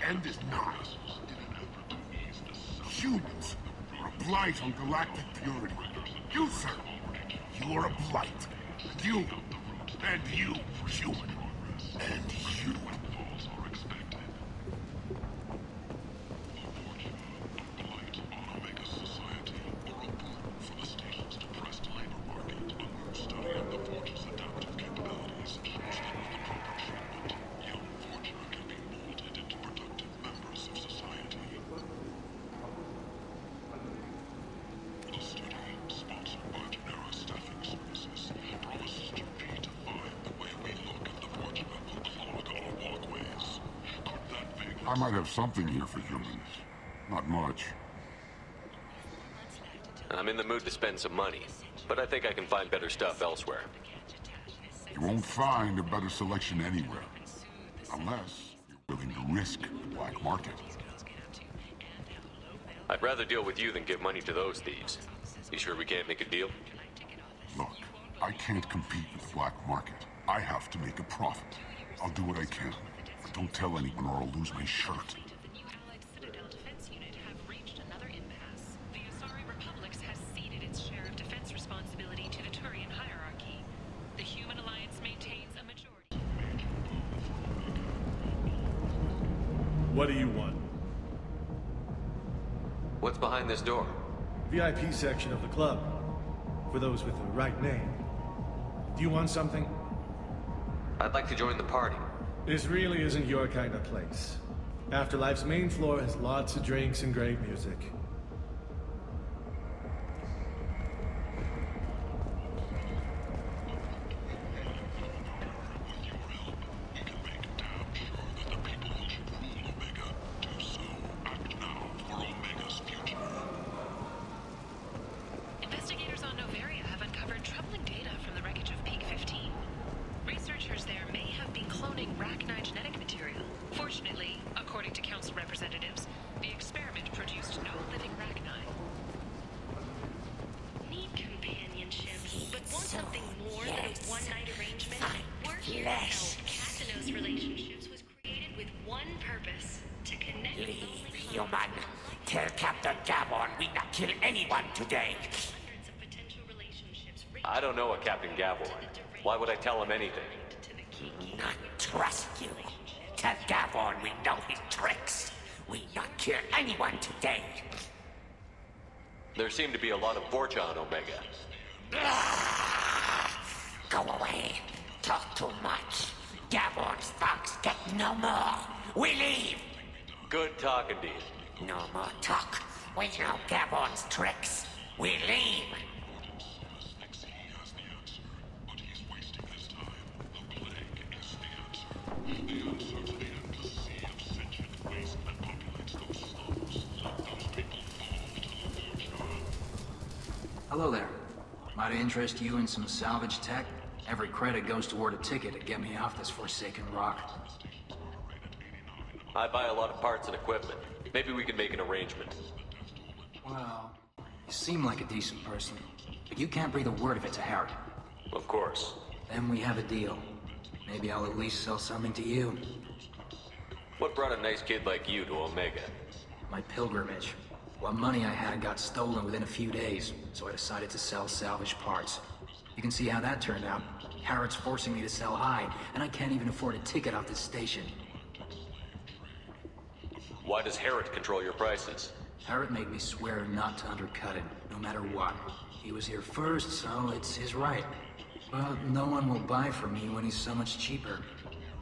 End is not. Humans are a blight on galactic purity. You, sir, you are a blight. You, and you, human, and you. I might have something here for humans. Not much. I'm in the mood to spend some money, but I think I can find better stuff elsewhere. You won't find a better selection anywhere. Unless you're willing to risk the black market. I'd rather deal with you than give money to those thieves. You sure we can't make a deal? Look, I can't compete with the black market. I have to make a profit. I'll do what I can. But don't tell anyone or I'll lose my shirt. The new Allied Citadel defense unit have reached another impasse. The Asari Republics has ceded its share of defense responsibility to the Turian hierarchy. The Human Alliance maintains a majority. What do you want? What's behind this door? VIP section of the club. For those with the right name. Do you want something? I'd like to join the party. This really isn't your kind of place. Afterlife's main floor has lots of drinks and great music. Investigators on Noveria have uncovered troubling data from the wreckage of Peak 15. Researchers there may have been cloning Rachni genetic material. Fortunately, according to Council representatives, the experiment produced no living Rachni. Need companionship, but want something more than a one-night arrangement? We're here to help. Cathanos Relationships was created with one purpose: to connect. Leave, human. Tell Captain Gavon we not kill anyone today. Hundreds of potential relationships. I don't know a Captain Gavorn. Why would I tell him anything? We not trust you. Tell Gavon we know his tricks. We not kill anyone today. There seem to be a lot of Vorcha on Omega. Go away. Talk too much. Gavon's thugs get no more. We leave. Good talking to you. No more talk. We know Gavon's tricks. We leave. Hello there. Might I interest you in some salvage tech? Every credit goes toward a ticket to get me off this forsaken rock. I buy a lot of parts and equipment. Maybe we can make an arrangement. Well, you seem like a decent person, but you can't breathe a word of it to Harrod. Of course. Then we have a deal. Maybe I'll at least sell something to you. What brought a nice kid like you to Omega? My pilgrimage. What money I had got stolen within a few days, so I decided to sell salvage parts. You can see how that turned out. Harrod's forcing me to sell high, and I can't even afford a ticket off this station. Why does Harrod control your prices? Harrod made me swear not to undercut it, no matter what. He was here first, so it's his right. But no one will buy from me when he's so much cheaper.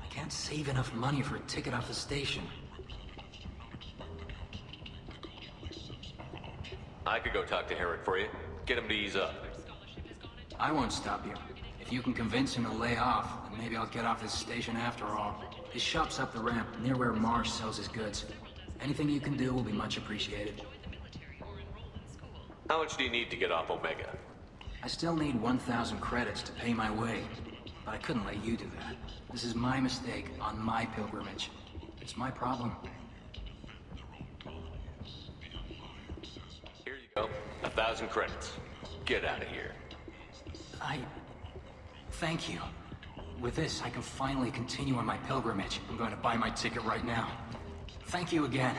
I can't save enough money for a ticket off the station. I could go talk to Harrod for you. Get him to ease up. I won't stop you. If you can convince him to lay off, then maybe I'll get off this station after all. His shop's up the ramp, near where Marsh sells his goods. Anything you can do will be much appreciated. How much do you need to get off Omega? I still need 1,000 credits to pay my way, but I couldn't let you do that. This is my mistake on my pilgrimage. It's my problem. Here you go. 1,000 credits. Get out of here. Thank you. With this, I can finally continue on my pilgrimage. I'm going to buy my ticket right now. Thank you again.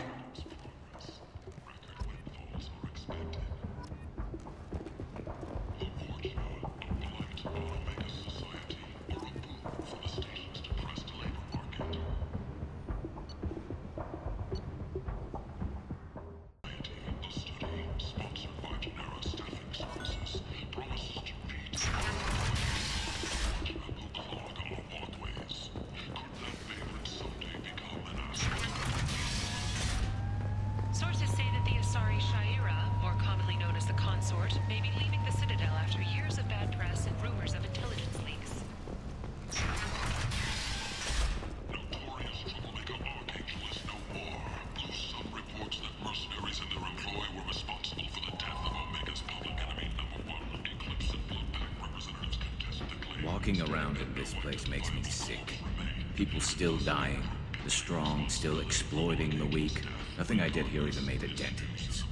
Sources say that the Asari Shaira, more commonly known as the Consort, may be leaving the Citadel after years of bad press and rumors of intelligence leaks. Notorious troublemaker Archangel is no more. Blue Sun reports that mercenaries and their employ were responsible for the death of Omega's public enemy #1. Eclipse and Bloodpact representatives contest the claim. Walking around in this place makes me sick. People still dying. The strong still exploiting the weak. Nothing I did here even made a dent in this.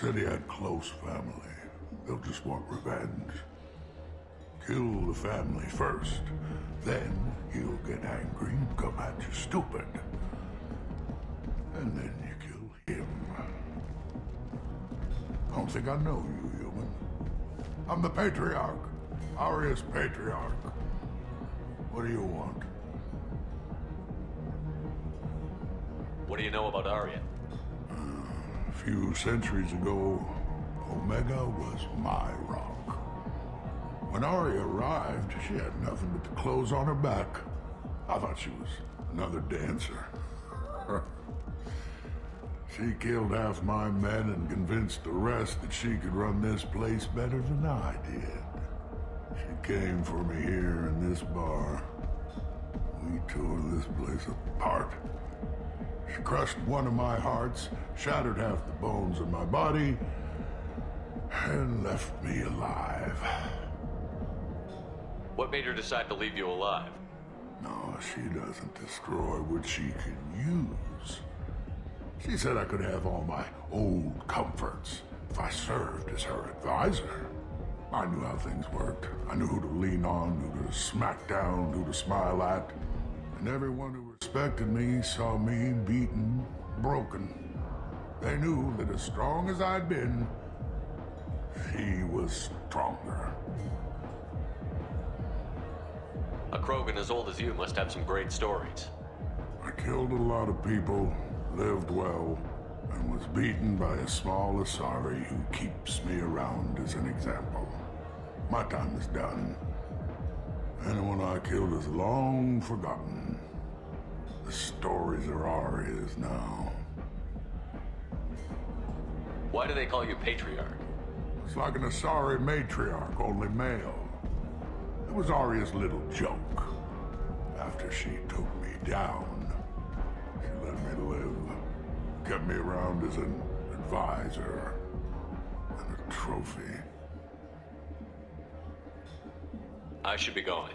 Said he had close family. They'll just want revenge. Kill the family first. Then he'll get angry and come at you stupid. And then you kill him. I don't think I know you, human. I'm the Patriarch. Aria's Patriarch. What do you want? What do you know about Arya? A few centuries ago, Omega was my rock. When Arya arrived, she had nothing but the clothes on her back. I thought she was another dancer. She killed half my men and convinced the rest that she could run this place better than I did. She came for me here in this bar. We tore this place apart. She crushed one of my hearts, shattered half the bones in my body, and left me alive. What made her decide to leave you alive? No, she doesn't destroy what she can use. She said I could have all my old comforts if I served as her advisor. I knew how things worked. I knew who to lean on, who to smack down, who to smile at. And everyone who respected me saw me beaten, broken. They knew that as strong as I'd been, she was stronger. A Krogan as old as you must have some great stories. I killed a lot of people, lived well, and was beaten by a small Asari who keeps me around as an example. My time is done. Anyone I killed is long forgotten. The stories are Arya's now. Why do they call you Patriarch? It's like an Asari matriarch, only male. It was Arya's little joke. After she took me down, she let me live. Kept me around as an advisor and a trophy. I should be going.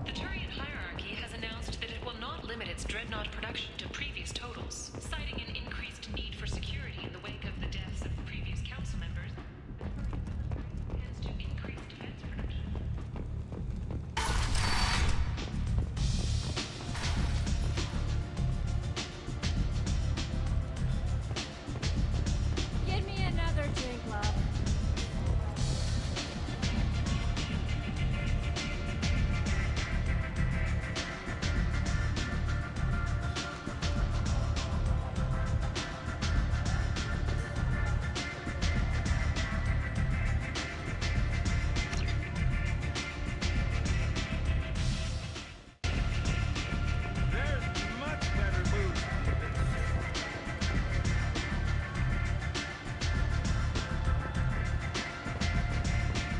The Turian hierarchy has announced that it will not limit its dreadnought production to previous totals, citing an increased need for security in the wake of the deaths of previous council members. The Turian plans to increase defense production. Get me another drink, love.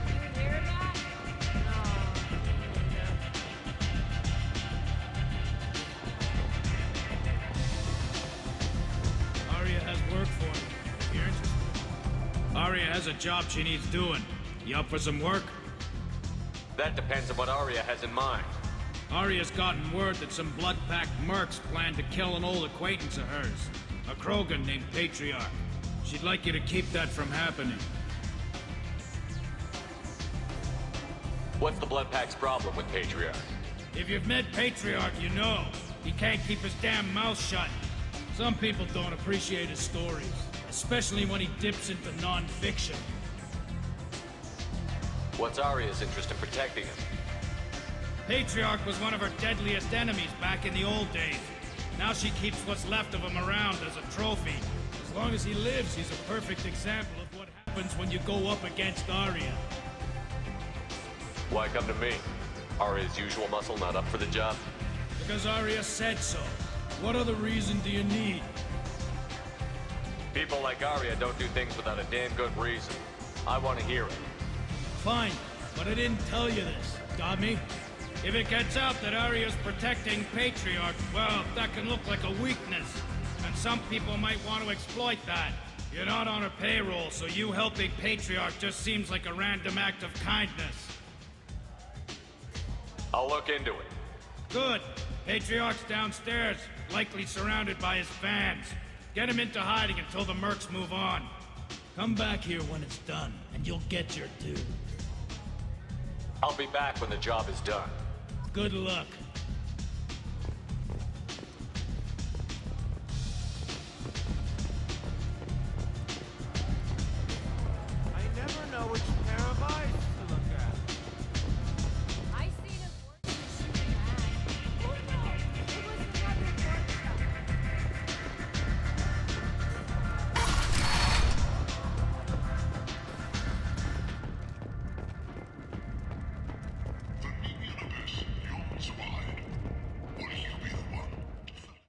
You hear that? Arya has work for you. You're interested? Arya has a job she needs doing. You up for some work? That depends on what Arya has in mind. Arya's gotten word that some blood-packed mercs plan to kill an old acquaintance of hers. A Krogan named Patriarch. She'd like you to keep that from happening. What's the Blood Pack's problem with Patriarch? If you've met Patriarch, you know. He can't keep his damn mouth shut. Some people don't appreciate his stories, especially when he dips into non-fiction. What's Arya's interest in protecting him? Patriarch was one of her deadliest enemies back in the old days. Now she keeps what's left of him around as a trophy. As long as he lives, he's a perfect example of what happens when you go up against Arya. Why come to me? Arya's usual muscle not up for the job? Because Arya said so. What other reason do you need? People like Arya don't do things without a damn good reason. I want to hear it. Fine, but I didn't tell you this. Got me? If it gets out that Arya's protecting Patriarch, well, that can look like a weakness. And some people might want to exploit that. You're not on her payroll, so you helping Patriarch just seems like a random act of kindness. I'll look into it. Good. Patriarch's downstairs, likely surrounded by his fans. Get him into hiding until the mercs move on. Come back here when it's done, and you'll get your due. I'll be back when the job is done. Good luck.